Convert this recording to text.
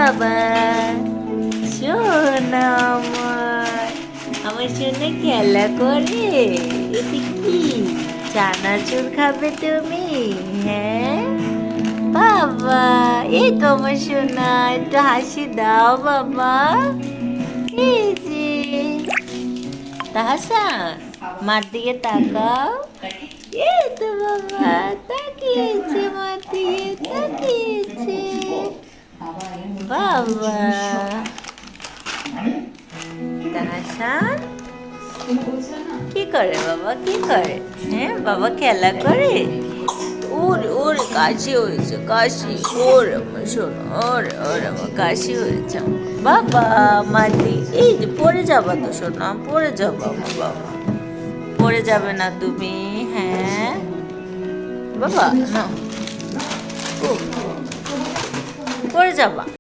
বাবা সোনা আমার সোনা খেলা করে। এতে কি চানাচুর খাবে তুমি? হ্যাঁ বাবা, এই তো আমার সোনা, একটু হাসি দাও বাবা। এই যে তাহসান, মার দিকে তাকাও। এই তো বাবা তাকিয়েছে, মার দিকে তাকিয়েছে। বাবা তাহসান কি করে বাবা, কি করে? হ্যাঁ বাবা খেলা করে। ওরে ওরে কাশি হয়েছে, কাশি। ওরে আমার শোনো, ওরে ওরে আমার কাশি হয়েছে। বাবা মাটি, এই যে পড়ে যাবা তো শোনা, পড়ে যাবো আমার বাবা। পড়ে যাবে না তুমি? হ্যাঁ বাবা না, পড়ে যাবা।